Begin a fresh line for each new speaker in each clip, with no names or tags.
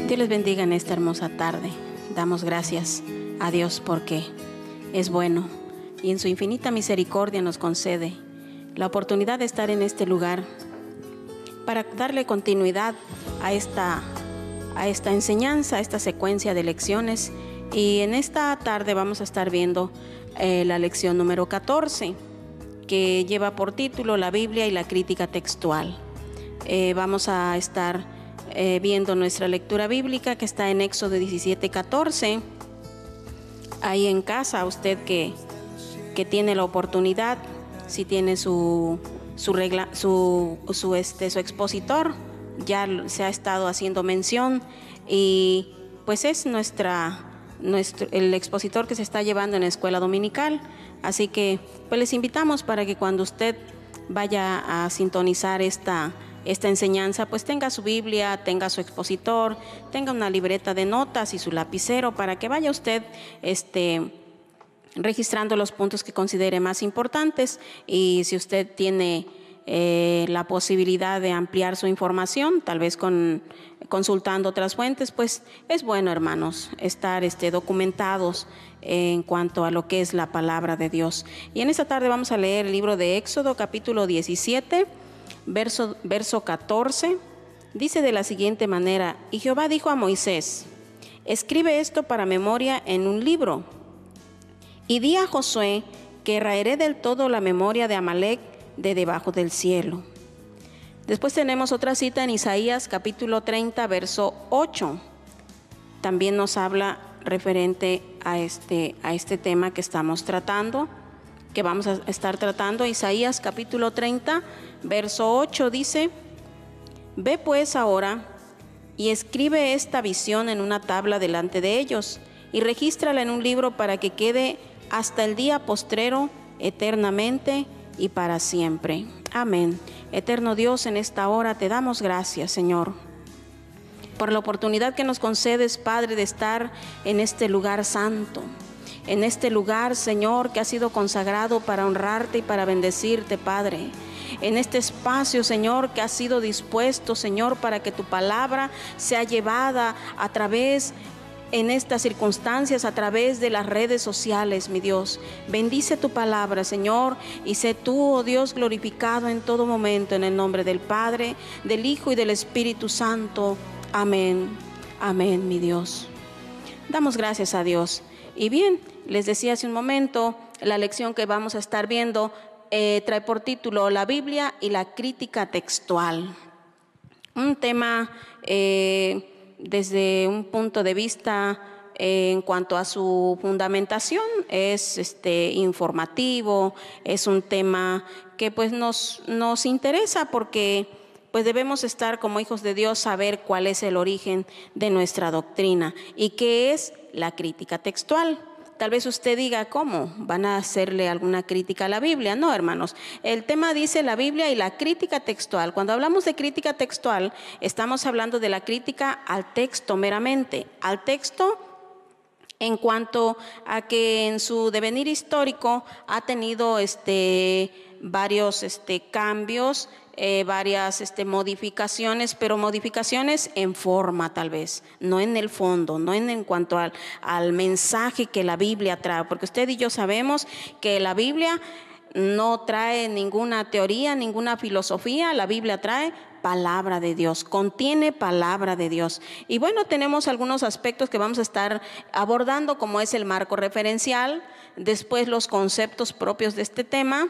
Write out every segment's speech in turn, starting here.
Dios les bendiga en esta hermosa tarde. Damos gracias a Dios porque es bueno y en su infinita misericordia nos concede la oportunidad de estar en este lugar para darle continuidad a esta enseñanza, a esta secuencia de lecciones. Y en esta tarde vamos a estar viendo la lección número 14, que lleva por título La Biblia y la crítica textual. Vamos a estar viendo nuestra lectura bíblica, que está en Éxodo 17:14. Ahí en casa, usted que tiene la oportunidad, si tiene su expositor, ya se ha estado haciendo mención, y pues es el expositor que se está llevando en la escuela dominical. Así que pues les invitamos para que cuando usted vaya a sintonizar esta enseñanza, pues tenga su Biblia, tenga su expositor, tenga una libreta de notas y su lapicero para que vaya usted registrando los puntos que considere más importantes. Y si usted tiene la posibilidad de ampliar su información, tal vez consultando otras fuentes, pues es bueno, hermanos, estar documentados en cuanto a lo que es la palabra de Dios. Y en esta tarde vamos a leer el libro de Éxodo, capítulo 17, verso 14. Dice de la siguiente manera: Y Jehová dijo a Moisés: escribe esto para memoria en un libro, y di a Josué que raeré del todo la memoria de Amalec de debajo del cielo. Después tenemos otra cita en Isaías capítulo 30, verso 8. También nos habla referente a este tema que estamos tratando, que vamos a estar tratando. Isaías capítulo 30, verso 8 dice: Ve pues ahora y escribe esta visión en una tabla delante de ellos, y regístrala en un libro para que quede hasta el día postrero, eternamente y para siempre. Amén. Eterno Dios, en esta hora te damos gracias, Señor, por la oportunidad que nos concedes, Padre, de estar en este lugar santo, en este lugar, Señor, que ha sido consagrado para honrarte y para bendecirte, Padre. En este espacio, Señor, que ha sido dispuesto, Señor, para que tu palabra sea llevada a través en estas circunstancias, a través de las redes sociales, mi Dios. Bendice tu palabra, Señor, y sé tú, oh Dios, glorificado en todo momento, en el nombre del Padre, del Hijo y del Espíritu Santo. Amén. Amén, mi Dios. Damos gracias a Dios. Y bien, les decía hace un momento, la lección que vamos a estar viendo trae por título La Biblia y la crítica textual. Un tema desde un punto de vista en cuanto a su fundamentación es informativo, es un tema que pues nos interesa porque pues debemos estar como hijos de Dios, saber cuál es el origen de nuestra doctrina y qué es la crítica textual. Tal vez usted diga, ¿cómo? ¿Van a hacerle alguna crítica a la Biblia? No, hermanos. El tema dice la Biblia y la crítica textual. Cuando hablamos de crítica textual, estamos hablando de la crítica al texto meramente. Al texto en cuanto a que en su devenir histórico ha tenido varios cambios, varias modificaciones, pero modificaciones en forma tal vez, no en el fondo, no en cuanto al mensaje que la Biblia trae, porque usted y yo sabemos que la Biblia no trae ninguna teoría, ninguna filosofía. La Biblia trae palabra de Dios, contiene palabra de Dios. Y bueno, tenemos algunos aspectos que vamos a estar abordando, como es el marco referencial, después los conceptos propios de este tema.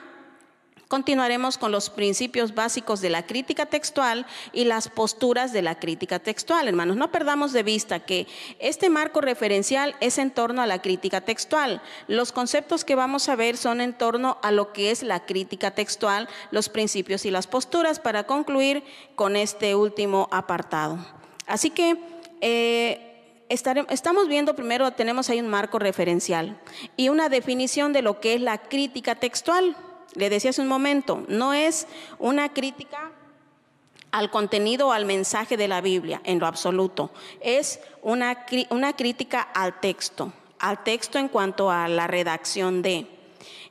Continuaremos con los principios básicos de la crítica textual y las posturas de la crítica textual. Hermanos, no perdamos de vista que este marco referencial es en torno a la crítica textual. Los conceptos que vamos a ver son en torno a lo que es la crítica textual, los principios y las posturas, para concluir con este último apartado. Así que estamos viendo primero, tenemos ahí un marco referencial y una definición de lo que es la crítica textual. Le decía hace un momento, no es una crítica al contenido o al mensaje de la Biblia en lo absoluto. Es una crítica al texto en cuanto a la redacción de.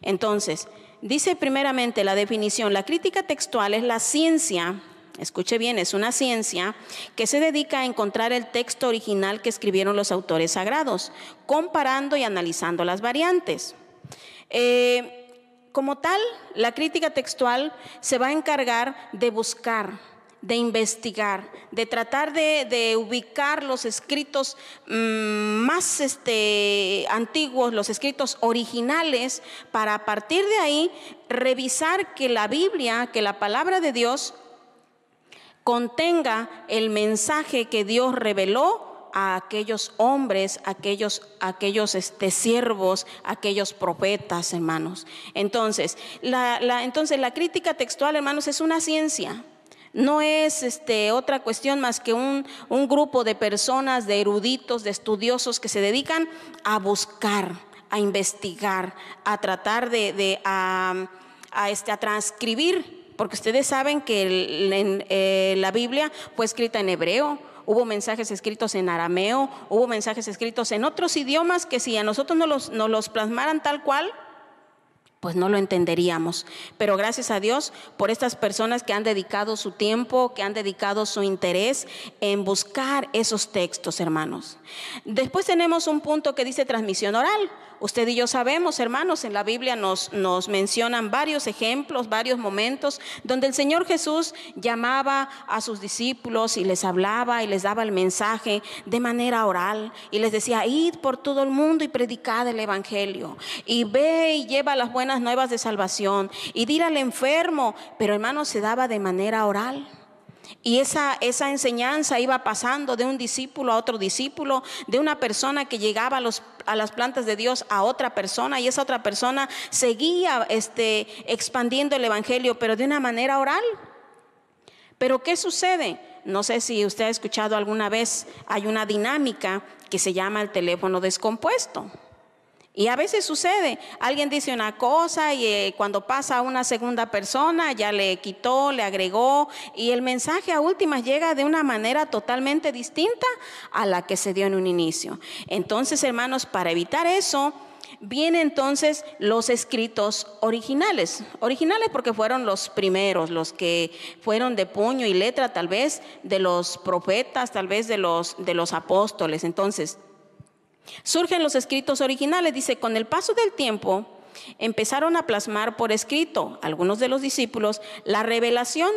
Entonces, dice primeramente la definición: la crítica textual es la ciencia escuche bien, es una ciencia que se dedica a encontrar el texto original que escribieron los autores sagrados, comparando y analizando las variantes. Como tal, la crítica textual se va a encargar de buscar, de investigar, de tratar de ubicar los escritos más antiguos, los escritos originales, para a partir de ahí revisar que la Biblia, que la palabra de Dios contenga el mensaje que Dios reveló a aquellos hombres, aquellos siervos, aquellos profetas, hermanos. Entonces, la crítica textual, hermanos, es una ciencia. No es otra cuestión más que un grupo de personas, de eruditos, de estudiosos que se dedican a buscar, a investigar, a tratar a transcribir. Porque ustedes saben que la Biblia fue escrita en hebreo, hubo mensajes escritos en arameo, hubo mensajes escritos en otros idiomas que si a nosotros nos los plasmaran tal cual, pues no lo entenderíamos. Pero gracias a Dios por estas personas que han dedicado su tiempo, que han dedicado su interés en buscar esos textos, hermanos. Después tenemos un punto que dice transmisión oral. Usted y yo sabemos, hermanos, en la Biblia nos mencionan varios ejemplos, varios momentos donde el Señor Jesús llamaba a sus discípulos y les hablaba y les daba el mensaje de manera oral y les decía: id por todo el mundo y predicad el evangelio, y ve y lleva las buenas nuevas de salvación, y dir al enfermo. Pero, hermanos, se daba de manera oral. Y esa enseñanza iba pasando de un discípulo a otro discípulo, de una persona que llegaba a las plantas de Dios a otra persona, y esa otra persona seguía expandiendo el evangelio, pero de una manera oral. Pero ¿qué sucede? No sé si usted ha escuchado alguna vez, hay una dinámica que se llama el teléfono descompuesto. Y a veces sucede, alguien dice una cosa y cuando pasa a una segunda persona ya le quitó, le agregó, y el mensaje a últimas llega de una manera totalmente distinta a la que se dio en un inicio. Entonces, hermanos, para evitar eso, vienen entonces los escritos originales porque fueron los primeros, los que fueron de puño y letra, tal vez de los profetas, tal vez de los apóstoles. Entonces, surgen los escritos originales. Dice: con el paso del tiempo empezaron a plasmar por escrito algunos de los discípulos la revelación.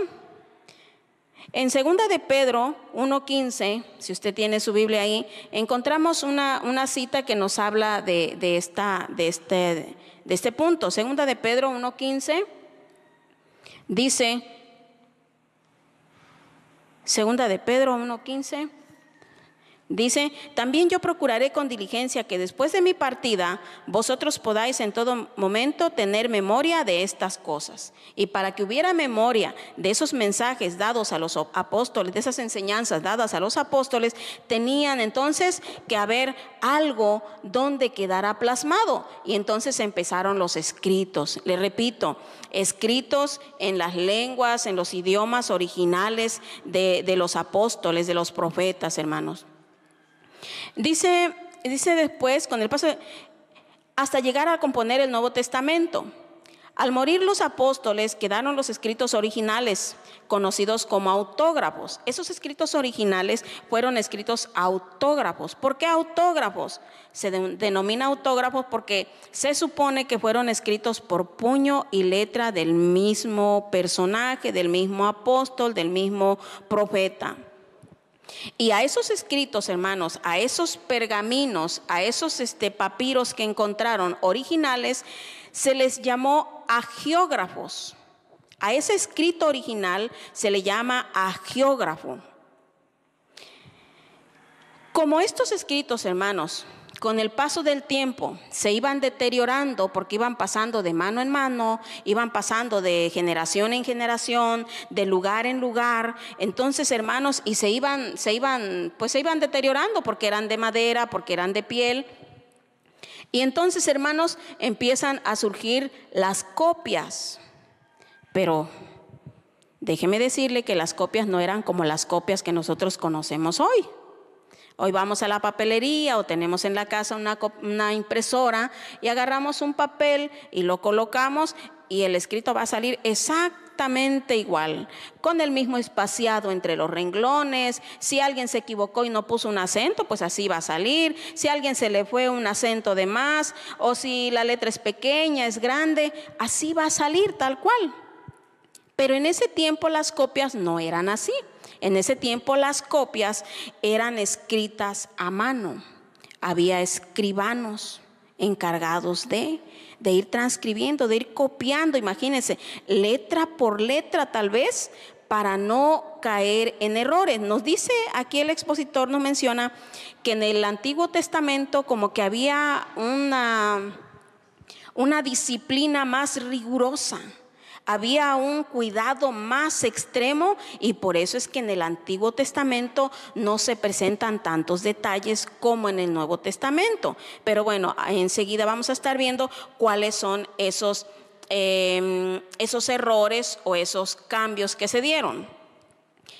En 2 de Pedro 1:15, si usted tiene su Biblia ahí, encontramos una cita que nos habla de este punto. 2 de Pedro 1:15 dice, 2 de Pedro 1:15 dice: también yo procuraré con diligencia que después de mi partida vosotros podáis en todo momento tener memoria de estas cosas. Y para que hubiera memoria de esos mensajes dados a los apóstoles, de esas enseñanzas dadas a los apóstoles, tenían entonces que haber algo donde quedara plasmado. Y entonces empezaron los escritos. Le repito, escritos en las lenguas, en los idiomas originales de los apóstoles, de los profetas, hermanos. Dice después, con el paso, hasta llegar a componer el Nuevo Testamento. Al morir los apóstoles quedaron los escritos originales, conocidos como autógrafos. Esos escritos originales fueron escritos autógrafos. ¿Por qué autógrafos? Se denomina autógrafos porque se supone que fueron escritos por puño y letra del mismo personaje, del mismo apóstol, del mismo profeta. Y a esos escritos, hermanos, a esos pergaminos, a esos papiros que encontraron originales, se les llamó agiógrafos. A ese escrito original se le llama agiógrafo. Como estos escritos, hermanos, con el paso del tiempo se iban deteriorando porque iban pasando de mano en mano, iban pasando de generación en generación, de lugar en lugar. Entonces, hermanos, y se iban deteriorando porque eran de madera, porque eran de piel. Y entonces, hermanos, empiezan a surgir las copias. Pero déjeme decirle que las copias no eran como las copias que nosotros conocemos hoy. Hoy vamos a la papelería o tenemos en la casa una impresora y agarramos un papel y lo colocamos y el escrito va a salir exactamente exactamente igual, con el mismo espaciado entre los renglones. Si alguien se equivocó y no puso un acento, pues así va a salir. Si a alguien se le fue un acento de más, o si la letra es pequeña, es grande, así va a salir tal cual. Pero en ese tiempo las copias no eran así. En ese tiempo las copias eran escritas a mano. Había escribanos encargados de ir transcribiendo, de ir copiando, imagínense, letra por letra tal vez, para no caer en errores. Nos dice aquí el expositor, nos menciona que en el Antiguo Testamento como que había una disciplina más rigurosa. Había un cuidado más extremo y por eso es que en el Antiguo Testamento no se presentan tantos detalles como en el Nuevo Testamento. Pero bueno, enseguida vamos a estar viendo cuáles son esos errores o esos cambios que se dieron.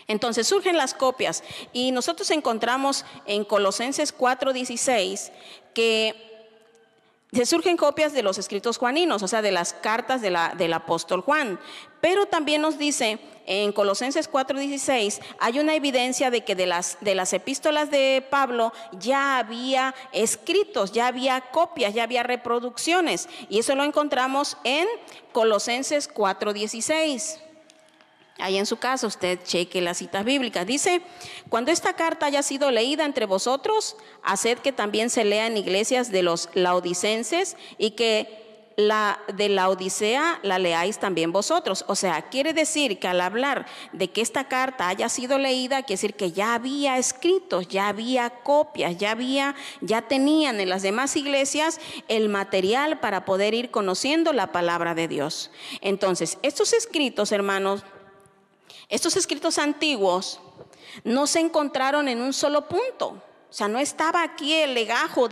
Entonces surgen las copias y nosotros encontramos en Colosenses 4:16 que se surgen copias de los escritos juaninos, o sea, de las cartas del apóstol Juan. Pero también nos dice en Colosenses 4:16, hay una evidencia de que de las epístolas de Pablo ya había escritos, ya había copias, ya había reproducciones. Y eso lo encontramos en Colosenses 4:16. Ahí en su casa usted cheque las citas bíblicas. Dice, cuando esta carta haya sido leída entre vosotros, haced que también se lea en iglesias de los laodicenses y que la de la Odisea la leáis también vosotros. O sea, quiere decir que al hablar de que esta carta haya sido leída, quiere decir que ya había escritos, ya había copias, ya tenían en las demás iglesias el material para poder ir conociendo la palabra de Dios. Entonces, estos escritos, hermanos, estos escritos antiguos no se encontraron en un solo punto. O sea, no estaba aquí el legajo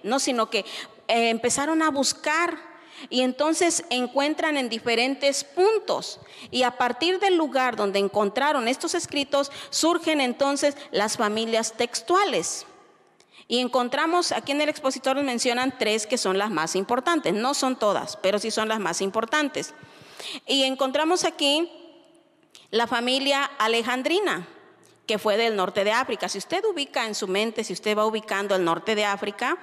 no, sino que empezaron a buscar y entonces encuentran en diferentes puntos. Y a partir del lugar donde encontraron estos escritos, surgen entonces las familias textuales. Y encontramos, aquí en el expositor nos mencionan 3 que son las más importantes. No son todas, pero sí son las más importantes. Y encontramos aquí la familia alejandrina, que fue del norte de África. Si usted ubica en su mente, si usted va ubicando el norte de África,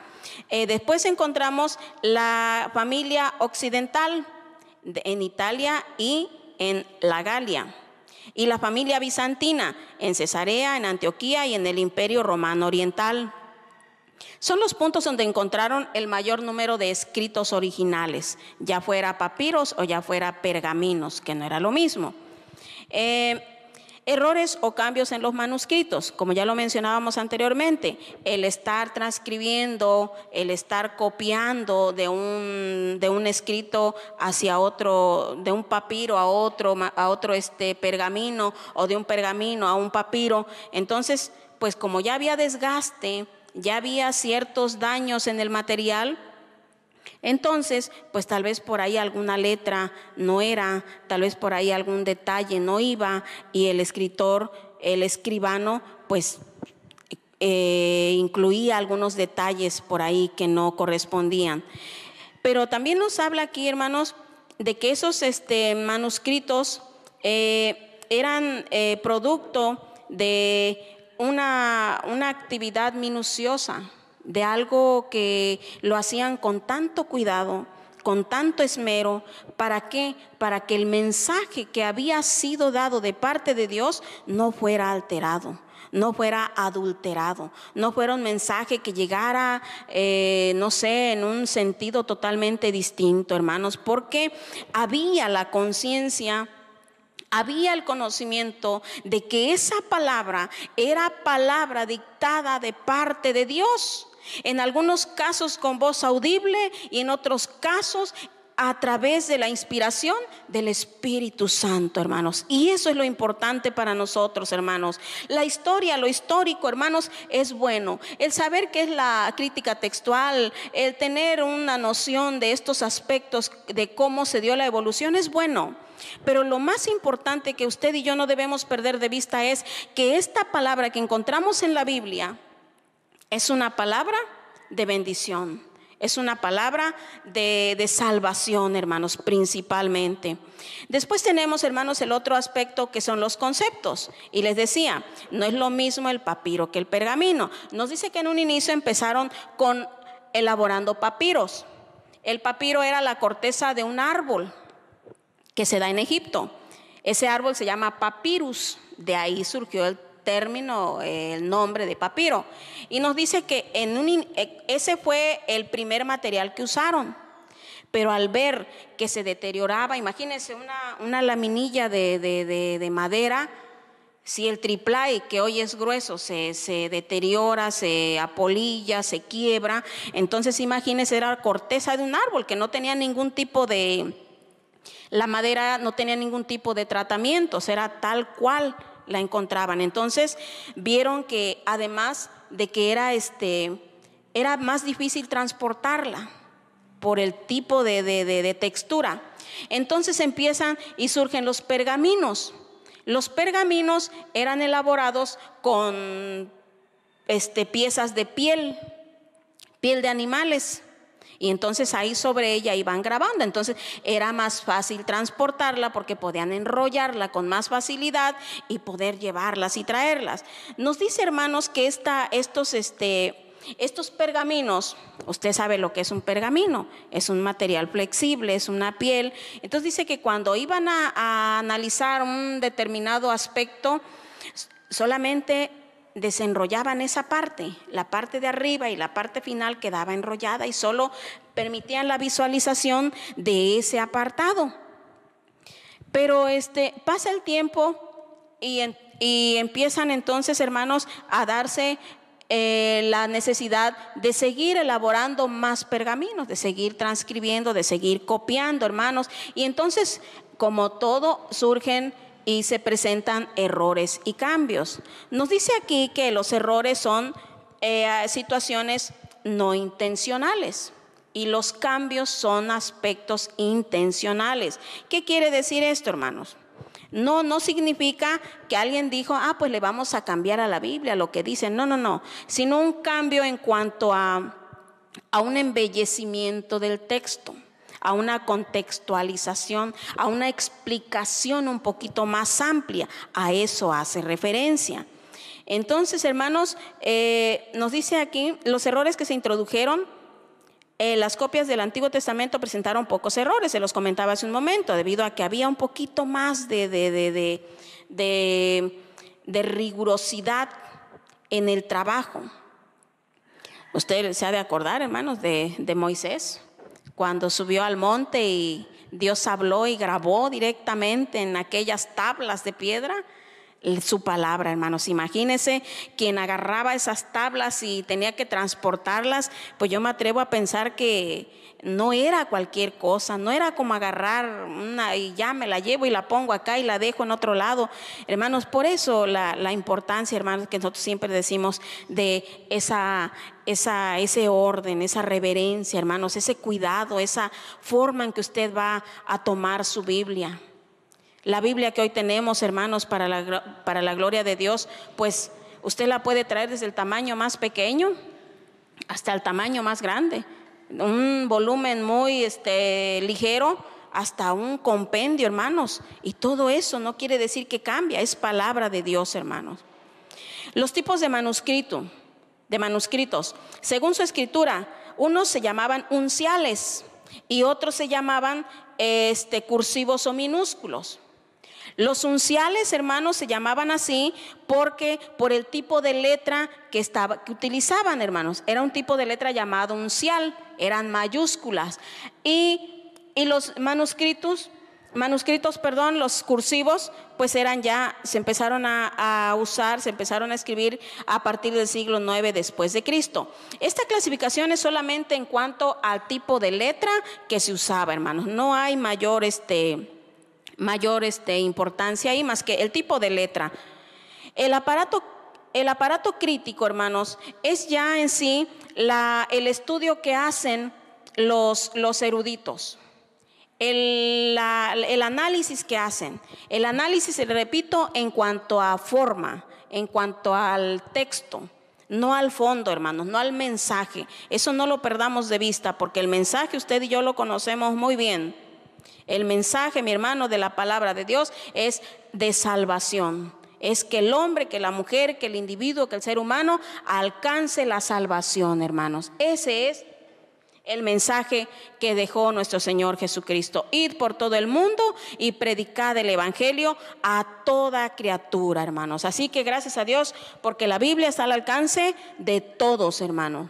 después encontramos la familia occidental en Italia y en la Galia. Y la familia bizantina en Cesarea, en Antioquía y en el Imperio Romano Oriental. Son los puntos donde encontraron el mayor número de escritos originales, ya fuera papiros o ya fuera pergaminos, que no era lo mismo. Errores o cambios en los manuscritos, como ya lo mencionábamos anteriormente, el estar transcribiendo, el estar copiando de un escrito hacia otro, de un papiro a otro pergamino, o de un pergamino a un papiro. Entonces, pues como ya había desgaste, ya había ciertos daños en el material, entonces, pues tal vez por ahí alguna letra no era, tal vez por ahí algún detalle no iba y el escribano, pues incluía algunos detalles por ahí que no correspondían. Pero también nos habla aquí, hermanos, de que esos manuscritos eran producto de una actividad minuciosa, de algo que lo hacían con tanto cuidado, con tanto esmero. ¿Para qué? Para que el mensaje que había sido dado de parte de Dios no fuera alterado, no fuera adulterado, no fuera un mensaje que llegara, no sé, en un sentido totalmente distinto, hermanos, porque había la conciencia, había el conocimiento de que esa palabra era palabra dictada de parte de Dios. En algunos casos con voz audible y en otros casos a través de la inspiración del Espíritu Santo, hermanos. Y eso es lo importante para nosotros, hermanos. La historia, lo histórico, hermanos, es bueno. El saber qué es la crítica textual, el tener una noción de estos aspectos de cómo se dio la evolución es bueno. Pero lo más importante que usted y yo no debemos perder de vista es que esta palabra que encontramos en la Biblia es una palabra de bendición. Es una palabra de salvación, hermanos, principalmente. Después tenemos, hermanos, el otro aspecto que son los conceptos. Y les decía, no es lo mismo el papiro que el pergamino. Nos dice que en un inicio empezaron con elaborando papiros. El papiro era la corteza de un árbol que se da en Egipto. Ese árbol se llama papyrus, de ahí surgió el término, el nombre de papiro. Y nos dice que ese fue el primer material que usaron. Pero al ver que se deterioraba, imagínense una laminilla de madera, si el triplay, que hoy es grueso, se deteriora, se apolilla, se quiebra, entonces imagínense, era corteza de un árbol que no tenía ningún tipo de... La madera no tenía ningún tipo de tratamiento, era tal cual la encontraban. Entonces vieron que además de que era más difícil transportarla por el tipo de textura. Entonces empiezan y surgen los pergaminos. Los pergaminos eran elaborados con piezas de piel de animales. Y entonces ahí sobre ella iban grabando. Entonces era más fácil transportarla porque podían enrollarla con más facilidad y poder llevarlas y traerlas. Nos dice, hermanos, que estos pergaminos, usted sabe lo que es un pergamino, es un material flexible, es una piel. Entonces dice que cuando iban a analizar un determinado aspecto, solamente desenrollaban esa parte, la parte de arriba y la parte final quedaba enrollada y solo permitían la visualización de ese apartado. Pero pasa el tiempo y empiezan entonces, hermanos, a darse la necesidad de seguir elaborando más pergaminos, de seguir transcribiendo, de seguir copiando, hermanos. Y entonces, como todo, surgen y se presentan errores y cambios. Nos dice aquí que los errores son situaciones no intencionales y los cambios son aspectos intencionales. ¿Qué quiere decir esto, hermanos? No significa que alguien dijo, pues le vamos a cambiar a la Biblia lo que dice. No, sino un cambio en cuanto a un embellecimiento del texto, a una contextualización, a una explicación un poquito más amplia. A eso hace referencia. Entonces, hermanos, nos dice aquí los errores que se introdujeron. Las copias del Antiguo Testamento presentaron pocos errores, se los comentaba hace un momento, debido a que había un poquito más de rigurosidad en el trabajo. Usted se ha de acordar, hermanos, de Moisés, cuando subió al monte y Dios habló y grabó directamente en aquellas tablas de piedra su palabra, hermanos. Imagínense quien agarraba esas tablas y tenía que transportarlas. Pues yo me atrevo a pensar que no era cualquier cosa, no era como agarrar una y ya me la llevo y la pongo acá y la dejo en otro lado, hermanos. Por eso la importancia, hermanos, que nosotros siempre decimos de ese orden, esa reverencia, hermanos, ese cuidado, esa forma en que usted va a tomar su Biblia. La Biblia que hoy tenemos, hermanos, para la gloria de Dios, pues usted la puede traer desde el tamaño más pequeño hasta el tamaño más grande. Un volumen muy ligero hasta un compendio, hermanos. Y todo eso no quiere decir que cambia, es palabra de Dios, hermanos. Los tipos de manuscritos, según su escritura, unos se llamaban unciales y otros se llamaban cursivos o minúsculos. Los unciales, hermanos, se llamaban así porque por el tipo de letra que utilizaban, hermanos. Era un tipo de letra llamado uncial, eran mayúsculas. Y los manuscritos, los cursivos, pues se empezaron a usar, se empezaron a escribir a partir del siglo IX después de Cristo. Esta clasificación es solamente en cuanto al tipo de letra que se usaba, hermanos. No hay mayor importancia ahí más que el tipo de letra. El aparato crítico, hermanos, es ya en sí el estudio que hacen los eruditos. El análisis que hacen. El análisis, repito, en cuanto a forma, en cuanto al texto. no al fondo, hermanos, no al mensaje. Eso no lo perdamos de vista, porque el mensaje usted y yo lo conocemos muy bien. El mensaje, mi hermano, de la palabra de Dios es de salvación. Es que el hombre, que la mujer, que el individuo, que el ser humano alcance la salvación, hermanos. Ese es el mensaje que dejó nuestro Señor Jesucristo. Id por todo el mundo y predicad el evangelio a toda criatura, hermanos. Así que gracias a Dios, porque la Biblia está al alcance de todos, hermanos.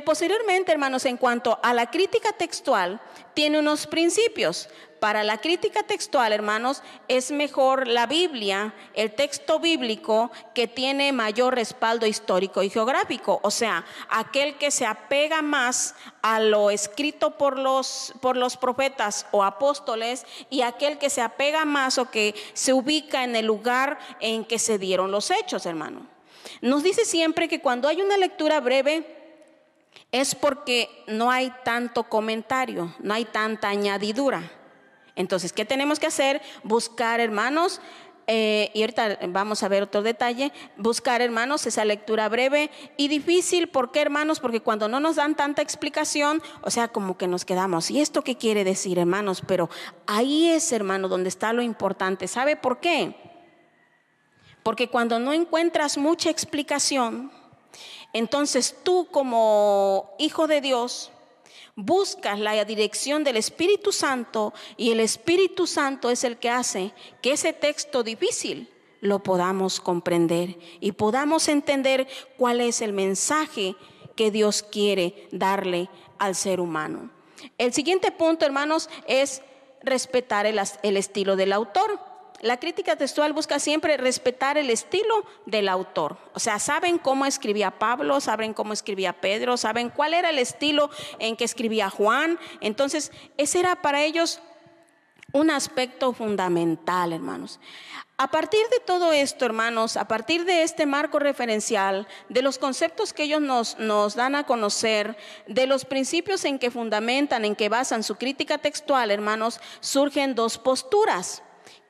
Posteriormente, hermanos, en cuanto a la crítica textual, tiene unos principios. Para la crítica textual, hermanos, es mejor la Biblia, el texto bíblico, que tiene mayor respaldo histórico y geográfico. O sea, aquel que se apega más a lo escrito por los profetas o apóstoles, y aquel que se apega más o que se ubica en el lugar en que se dieron los hechos, hermano. Nos dice siempre que cuando hay una lectura breve, es porque no hay tanto comentario, no hay tanta añadidura. Entonces, ¿qué tenemos que hacer? Buscar, hermanos, y ahorita vamos a ver otro detalle, buscar, hermanos, esa lectura breve y difícil. ¿Por qué, hermanos? Porque cuando no nos dan tanta explicación, o sea, como que nos quedamos, ¿y esto qué quiere decir, hermanos? Pero ahí es, hermano, donde está lo importante. ¿Sabe por qué? Porque cuando no encuentras mucha explicación, entonces tú, como hijo de Dios, buscas la dirección del Espíritu Santo, y el Espíritu Santo es el que hace que ese texto difícil lo podamos comprender y podamos entender cuál es el mensaje que Dios quiere darle al ser humano. El siguiente punto, hermanos, es respetar el estilo del autor. La crítica textual busca siempre respetar el estilo del autor. O sea, saben cómo escribía Pablo, saben cómo escribía Pedro, saben cuál era el estilo en que escribía Juan. Entonces, ese era para ellos un aspecto fundamental, hermanos. A partir de todo esto, hermanos, a partir de este marco referencial, de los conceptos que ellos nos dan a conocer, de los principios en que fundamentan, en que basan su crítica textual, hermanos, surgen dos posturas,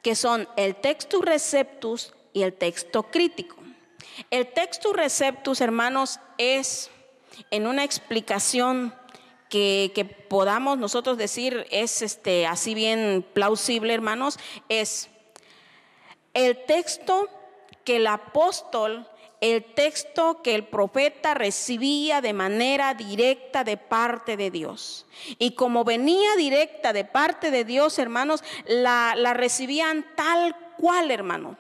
que son el textus receptus y el texto crítico. El textus receptus, hermanos, es en una explicación que podamos nosotros decir es así bien plausible, hermanos, es el texto que el apóstol, el texto que el profeta recibía de manera directa de parte de Dios. Y como venía directa de parte de Dios, hermanos, la recibían tal cual, hermano.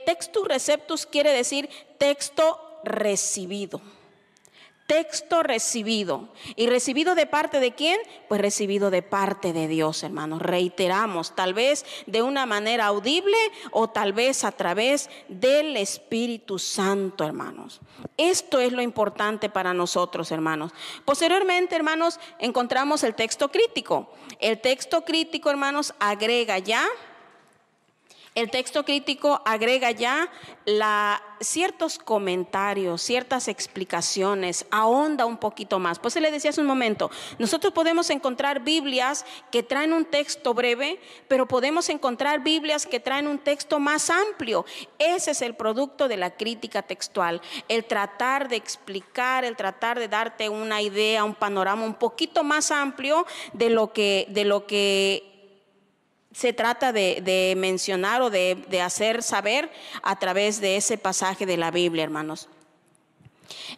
Textus receptus quiere decir texto recibido. Texto recibido. ¿Y recibido de parte de quién? Pues recibido de parte de Dios, hermanos. Reiteramos, tal vez de una manera audible o tal vez a través del Espíritu Santo, hermanos. Esto es lo importante para nosotros, hermanos. Posteriormente, hermanos, encontramos el texto crítico. El texto crítico, hermanos, agrega ya ciertos comentarios, ciertas explicaciones, ahonda un poquito más. Pues se le decía hace un momento, nosotros podemos encontrar Biblias que traen un texto breve, pero podemos encontrar Biblias que traen un texto más amplio. Ese es el producto de la crítica textual, el tratar de explicar, el tratar de darte una idea, un panorama un poquito más amplio de lo que se trata de mencionar o de hacer saber a través de ese pasaje de la Biblia, hermanos.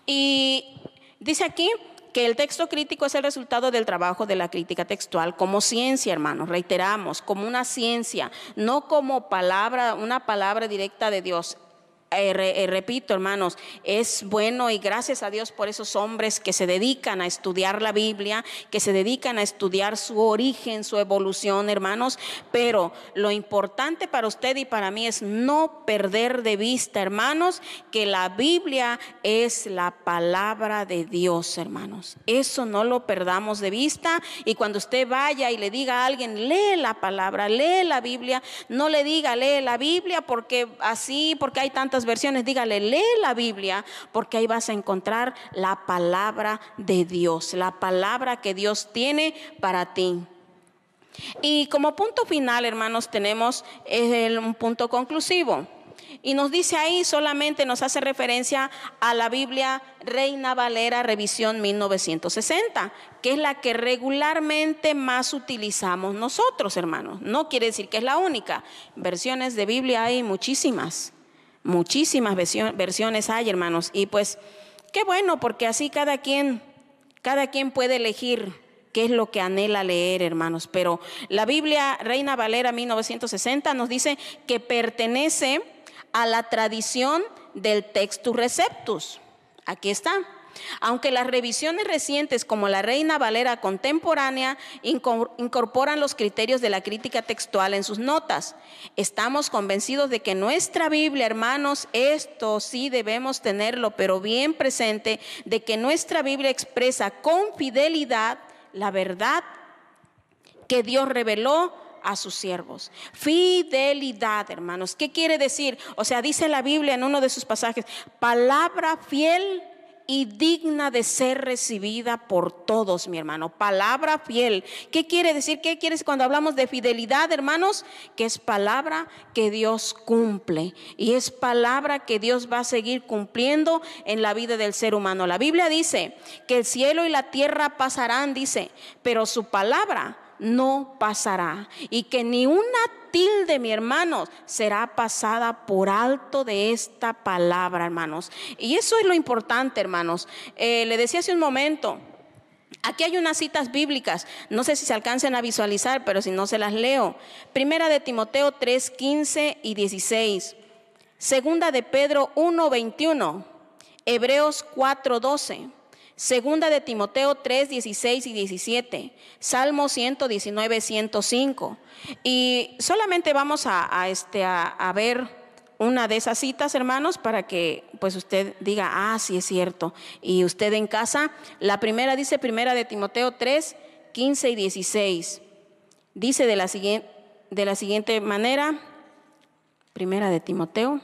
Y dice aquí que el texto crítico es el resultado del trabajo de la crítica textual como ciencia, hermanos. Reiteramos, como una ciencia, no como una palabra directa de Dios. Repito, hermanos, es bueno y gracias a Dios por esos hombres que se dedican a estudiar la Biblia, que se dedican a estudiar su origen, su evolución, hermanos. Pero lo importante para usted y para mí es no perder de vista, hermanos, que la Biblia es la palabra de Dios, hermanos. Eso no lo perdamos de vista. Y cuando usted vaya y le diga a alguien, lee la palabra, lee la Biblia, no le diga lee la Biblia porque hay tantas versiones. Dígale, lee la Biblia, porque ahí vas a encontrar la palabra de Dios, la palabra que Dios tiene para ti. Y como punto final, hermanos, tenemos un punto conclusivo. Y nos dice ahí, solamente nos hace referencia a la Biblia Reina Valera Revisión 1960, que es la que regularmente más utilizamos nosotros, hermanos. No quiere decir que es la única. Versiones de Biblia hay muchísimas versiones hay, hermanos. Y pues, qué bueno, porque así cada quien puede elegir qué es lo que anhela leer, hermanos. Pero la Biblia Reina Valera 1960 nos dice que pertenece a la tradición del Textus Receptus. Aquí está. Aunque las revisiones recientes como la Reina Valera contemporánea incorporan los criterios de la crítica textual en sus notas, estamos convencidos de que nuestra Biblia, hermanos, esto sí debemos tenerlo, pero bien presente, de que nuestra Biblia expresa con fidelidad la verdad que Dios reveló a sus siervos. Fidelidad, hermanos. ¿Qué quiere decir? O sea, dice la Biblia en uno de sus pasajes, palabra fiel y digna de ser recibida por todos, mi hermano. Palabra fiel. ¿Qué quiere decir? ¿Qué quiere decir cuando hablamos de fidelidad, hermanos? Que es palabra que Dios cumple y es palabra que Dios va a seguir cumpliendo en la vida del ser humano. La Biblia dice que el cielo y la tierra pasarán, dice, pero su palabra no pasará, y que ni una tilde, mi hermanos, será pasada por alto de esta palabra, hermanos. Y eso es lo importante, hermanos. Le decía hace un momento, aquí hay unas citas bíblicas, no sé si se alcancen a visualizar, pero si no se las leo. Primera de Timoteo 3, 15 y 16. Segunda de Pedro 1, 21. Hebreos 4, 12. Segunda de Timoteo 3, 16 y 17, Salmo 119, 105. Y solamente vamos a ver una de esas citas, hermanos, para que pues usted diga, sí es cierto. Y usted en casa, la primera dice, primera de Timoteo 3, 15 y 16. Dice de la siguiente manera, primera de Timoteo,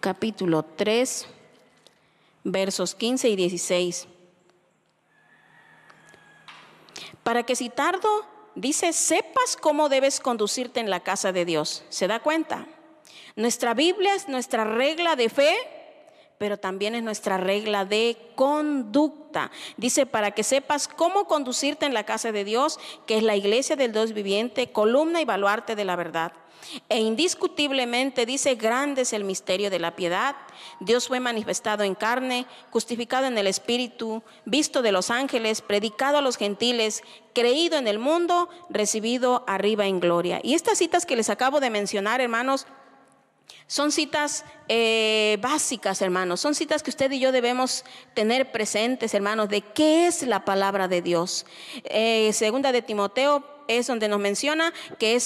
capítulo 3, versos 15 y 16. Para que si tardo, dice, sepas cómo debes conducirte en la casa de Dios. ¿Se da cuenta? Nuestra Biblia es nuestra regla de fe, pero también es nuestra regla de conducta. Dice, para que sepas cómo conducirte en la casa de Dios, que es la iglesia del Dios viviente, columna y baluarte de la verdad. E indiscutiblemente dice, grande es el misterio de la piedad. Dios fue manifestado en carne, justificado en el Espíritu, visto de los ángeles, predicado a los gentiles, creído en el mundo, recibido arriba en gloria. Y estas citas que les acabo de mencionar, hermanos, son citas básicas, hermanos. Son citas que usted y yo debemos tener presentes, hermanos, de qué es la palabra de Dios. Segunda de Timoteo es donde nos menciona que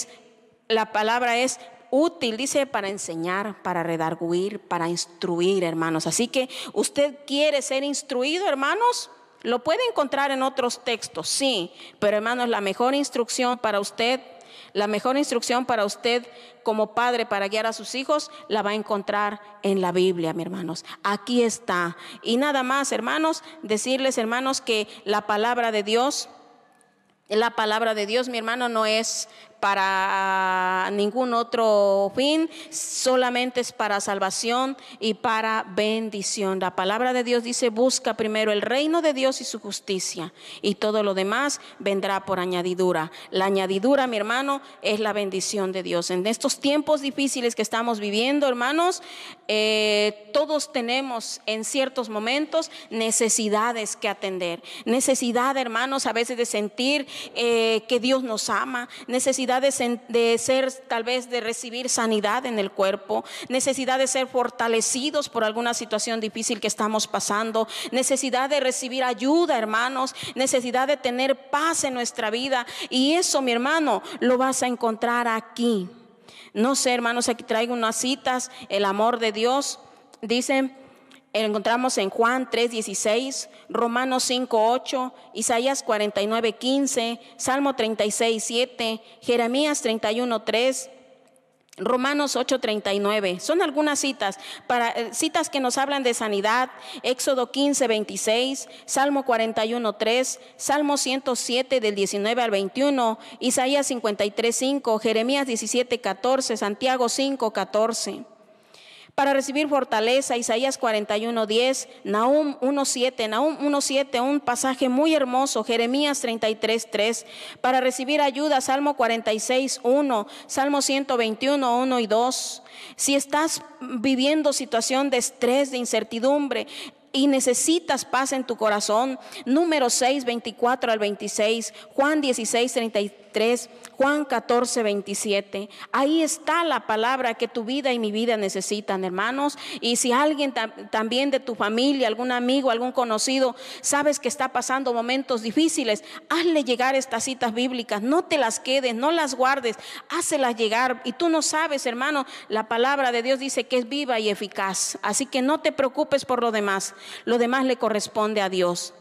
la palabra es útil, dice, para enseñar, para redarguir, para instruir, hermanos. Así que usted quiere ser instruido, hermanos. Lo puede encontrar en otros textos, sí, pero hermanos, la mejor instrucción para usted como padre para guiar a sus hijos, la va a encontrar en la Biblia, mis hermanos. Aquí está. Y nada más, hermanos, decirles, hermanos, que la palabra de Dios, mi hermano, no es para ningún otro fin, solamente es para salvación y para bendición. La palabra de Dios dice, busca primero el reino de Dios y su justicia, y todo lo demás vendrá por añadidura. La añadidura, mi hermano, es la bendición de Dios. En estos tiempos difíciles que estamos viviendo, hermanos, todos tenemos en ciertos momentos necesidades que atender. Necesidad, hermanos, a veces de sentir que Dios nos ama, necesidad de ser, tal vez, de recibir sanidad en el cuerpo, necesidad de ser fortalecidos por alguna situación difícil que estamos pasando, necesidad de recibir ayuda, hermanos, necesidad de tener paz en nuestra vida. Y eso, mi hermano, lo vas a encontrar aquí. No sé, hermanos, aquí traigo unas citas. El amor de Dios, dice, encontramos en Juan 3:16, Romanos 5:8, Isaías 49:15, Salmo 36:7, Jeremías 31:3, Romanos 8:39, son algunas citas, citas que nos hablan de sanidad. Éxodo 15:26, Salmo 41:3, Salmo 107 del 19 al 21, Isaías 53:5, Jeremías 17:14, Santiago 5:14. Para recibir fortaleza, Isaías 41:10, Nahum 1:7, un pasaje muy hermoso, Jeremías 33:3. Para recibir ayuda, Salmo 46:1, Salmo 121:1 y 2. Si estás viviendo situación de estrés, de incertidumbre y necesitas paz en tu corazón, Números 6:24 al 26, Juan 16:33, Juan 14:27. Ahí está la palabra que tu vida y mi vida necesitan, hermanos. Y si alguien también de tu familia, algún amigo, algún conocido, sabes que está pasando momentos difíciles, hazle llegar estas citas bíblicas. No te las quedes, no las guardes, hácelas llegar. Y tú no sabes, hermano, la palabra de Dios dice que es viva y eficaz. Así que no te preocupes por lo demás. Lo demás le corresponde a Dios.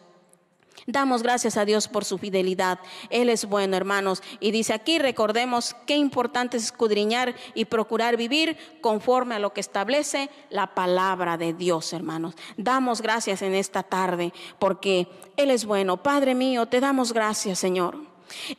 Damos gracias a Dios por su fidelidad. Él es bueno, hermanos. Y dice aquí, recordemos qué importante es escudriñar y procurar vivir conforme a lo que establece la palabra de Dios, hermanos. Damos gracias en esta tarde porque Él es bueno. Padre mío, te damos gracias, Señor.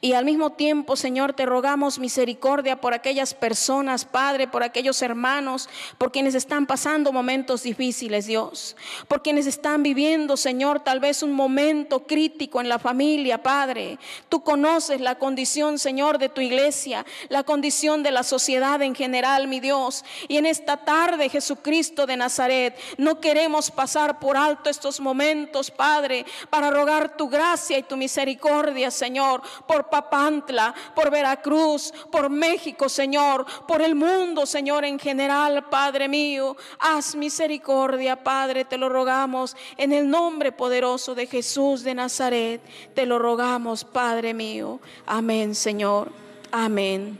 Y al mismo tiempo, Señor, te rogamos misericordia por aquellas personas, Padre, por aquellos hermanos, por quienes están pasando momentos difíciles, Dios, por quienes están viviendo, Señor, tal vez un momento crítico en la familia, Padre. Tú conoces la condición, Señor, de tu iglesia, la condición de la sociedad en general, mi Dios. Y en esta tarde, Jesucristo de Nazaret, no queremos pasar por alto estos momentos, Padre, para rogar tu gracia y tu misericordia, Señor, por Papantla, por Veracruz, por México, Señor, por el mundo, Señor, en general, Padre mío. Haz misericordia, Padre, te lo rogamos en el nombre poderoso de Jesús de Nazaret. Te lo rogamos, Padre mío. Amén, Señor. Amén.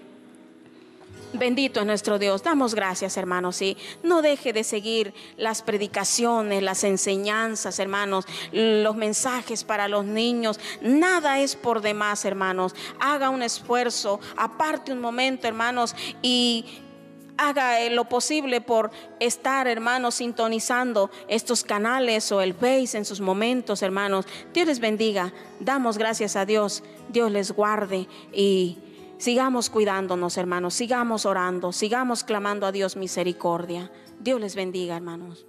Bendito es nuestro Dios. Damos gracias, hermanos. Y no deje de seguir las predicaciones, las enseñanzas, hermanos, los mensajes para los niños. Nada es por demás, hermanos. Haga un esfuerzo, aparte un momento, hermanos, y haga lo posible por estar, hermanos, sintonizando estos canales o el Face en sus momentos, hermanos. Dios les bendiga. Damos gracias a Dios. Dios les guarde y sigamos cuidándonos, hermanos, sigamos orando, sigamos clamando a Dios misericordia. Dios les bendiga, hermanos.